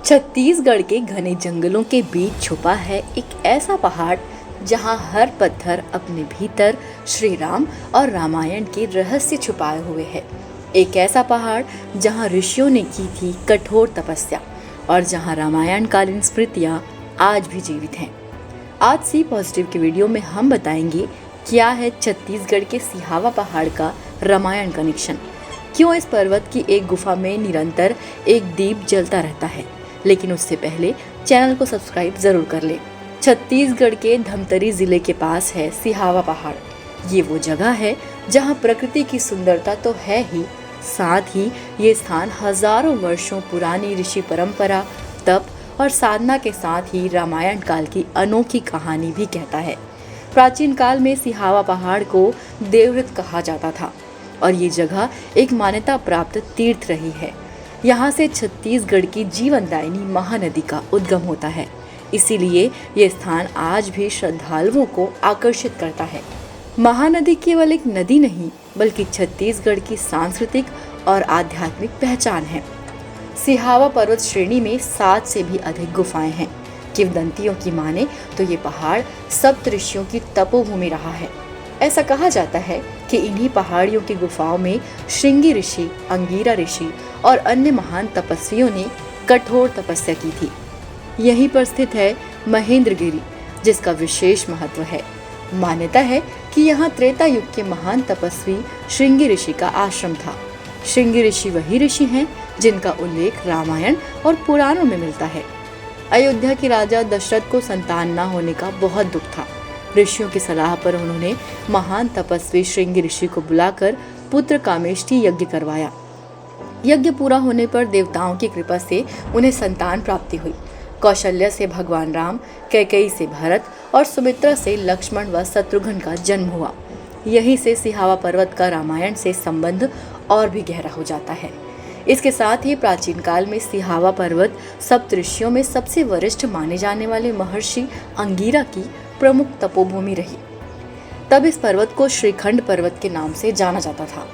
छत्तीसगढ़ के घने जंगलों के बीच छुपा है एक ऐसा पहाड़ जहां हर पत्थर अपने भीतर श्री राम और रामायण के रहस्य छुपाए हुए है। एक ऐसा पहाड़ जहां ऋषियों ने की थी कठोर तपस्या और जहां रामायण कालीन स्मृतियां आज भी जीवित हैं। आज सी पॉजिटिव के वीडियो में हम बताएंगे क्या है छत्तीसगढ़ के सिहावा पहाड़ का रामायण कनेक्शन, क्यों इस पर्वत की एक गुफा में निरंतर एक दीप जलता रहता है। लेकिन उससे पहले चैनल को सब्सक्राइब जरूर कर ले। छत्तीसगढ़ के धमतरी जिले के पास है सिहावा पहाड़। ये वो जगह है जहाँ प्रकृति की सुंदरता तो है ही, साथ ही ये स्थान हजारों वर्षों पुरानी ऋषि परंपरा, तप और साधना के साथ ही रामायण काल की अनोखी कहानी भी कहता है। प्राचीन काल में सिहावा पहाड़ को देवव्रत कहा जाता था और ये जगह एक मान्यता प्राप्त तीर्थ रही है। यहाँ से छत्तीसगढ़ की जीवनदायिनी महानदी का उद्गम होता है, इसीलिए ये स्थान आज भी श्रद्धालुओं को आकर्षित करता है। महानदी केवल एक नदी नहीं बल्कि छत्तीसगढ़ की सांस्कृतिक और आध्यात्मिक पहचान है। सिहावा पर्वत श्रेणी में 7 से भी अधिक गुफाएं हैं। किंवदंतियों की माने तो ये पहाड़ सप्त ऋषियों की तपोभूमि रहा है। ऐसा कहा जाता है कि इन्हीं पहाड़ियों की गुफाओं में श्रृंगी ऋषि, अंगीरा ऋषि और अन्य महान तपस्वियों ने कठोर तपस्या की थी। यहीं पर स्थित है महेंद्रगिरी, जिसका विशेष महत्व है। मान्यता है कि यहाँ त्रेता युग के महान तपस्वी श्रृंगी ऋषि का आश्रम था। श्रृंगी ऋषि वही ऋषि हैं जिनका उल्लेख रामायण और पुराणों में मिलता है। अयोध्या के राजा दशरथ को संतान न होने का बहुत दुख था। ऋषियों की सलाह पर उन्होंने महान तपस्वी श्रृंगी ऋषि को बुलाकर पुत्र कामेष्टि यज्ञ करवाया। यज्ञ पूरा होने पर देवताओं की कृपा से उन्हें संतान प्राप्ति हुई। कौशल्या से भगवान राम, कैकेयी से भरत और सुमित्रा से लक्ष्मण व शत्रुघ्न का जन्म हुआ। यहीं से सिहावा पर्वत का रामायण से संबंध और भी गहरा हो जाता है। इसके साथ ही प्राचीन काल में सिहावा पर्वत सप्त ऋषियों में सबसे वरिष्ठ माने जाने वाले महर्षि अंगीरा की प्रमुख तपोभूमि रही। तब इस पर्वत को श्रीखंड पर्वत के नाम से जाना जाता था।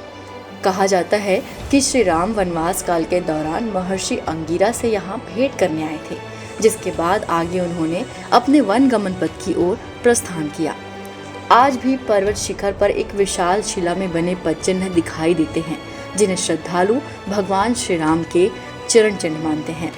कहा जाता है कि श्री राम वनवास काल के दौरान महर्षि अंगीरा से यहाँ भेंट करने आए थे, जिसके बाद आगे उन्होंने अपने वन गमन पथ की ओर प्रस्थान किया। आज भी पर्वत शिखर पर एक विशाल शिला में बने पद चिन्ह दिखाई देते हैं, जिन्हें श्रद्धालु भगवान श्री राम के चरण चिन्ह मानते हैं।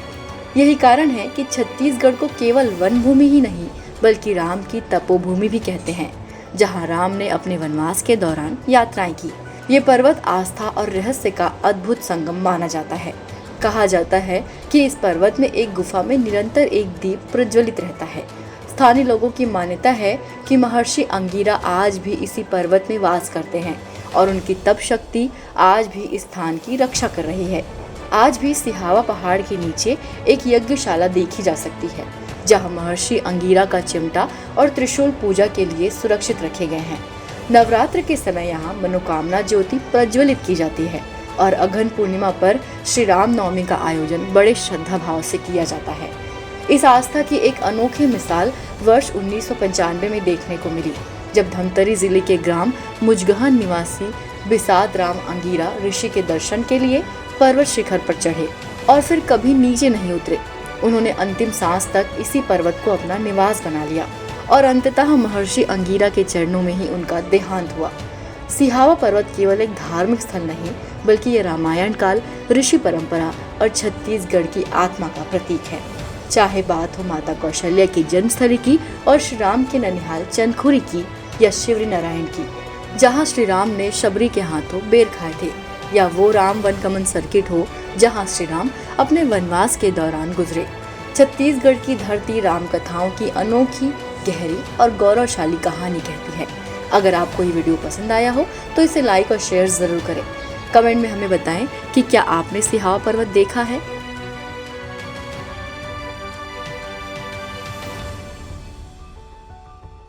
यही कारण है कि छत्तीसगढ़ को केवल वन भूमि ही नहीं बल्कि राम की तपोभूमि भी कहते हैं, जहां राम ने अपने वनवास के दौरान यात्राएं की। ये पर्वत आस्था और रहस्य का अद्भुत संगम माना जाता है। कहा जाता है कि इस पर्वत में एक गुफा में निरंतर एक दीप प्रज्वलित रहता है। स्थानीय लोगों की मान्यता है कि महर्षि अंगीरा आज भी इसी पर्वत में वास करते हैं और उनकी तप शक्ति आज भी इस स्थान की रक्षा कर रही है। आज भी सिहावा पहाड़ के नीचे एक यज्ञशाला देखी जा सकती है, जहां महर्षि अंगीरा का चिमटा और त्रिशूल पूजा के लिए सुरक्षित रखे गए हैं। नवरात्र के समय यहाँ मनोकामना ज्योति प्रज्वलित की जाती है और अघन पूर्णिमा पर श्री राम नवमी का आयोजन बड़े श्रद्धा भाव से किया जाता है। इस आस्था की एक अनोखी मिसाल वर्ष 1995 में देखने को मिली, जब धमतरी जिले के ग्राम मुजगहन निवासी बिसात राम अंगीरा ऋषि के दर्शन के लिए पर्वत शिखर पर चढ़े और फिर कभी नीचे नहीं उतरे। उन्होंने अंतिम सांस तक इसी पर्वत को अपना निवास बना लिया और अंततः महर्षि अंगीरा के चरणों में ही उनका देहांत हुआ। सिहावा पर्वत केवल एक धार्मिक स्थल नहीं बल्कि ये रामायण काल, ऋषि परंपरा और छत्तीसगढ़ की आत्मा का प्रतीक है। चाहे बात हो माता कौशल्या की जन्मस्थली की और श्री राम के ननिहाल चंदखुरी की या शिवरी नारायण की, जहाँ श्री राम ने शबरी के हाथों बेर खाए थे, या वो राम वनगमन सर्किट हो जहाँ श्री राम अपने वनवास के दौरान गुजरे। छत्तीसगढ़ की धरती राम कथाओं की अनोखी, गहरी और गौरवशाली कहानी कहती है। अगर आपको ये वीडियो पसंद आया हो तो इसे लाइक और शेयर जरूर करें। कमेंट में हमें बताएं कि क्या आपने सिहावा पर्वत देखा है।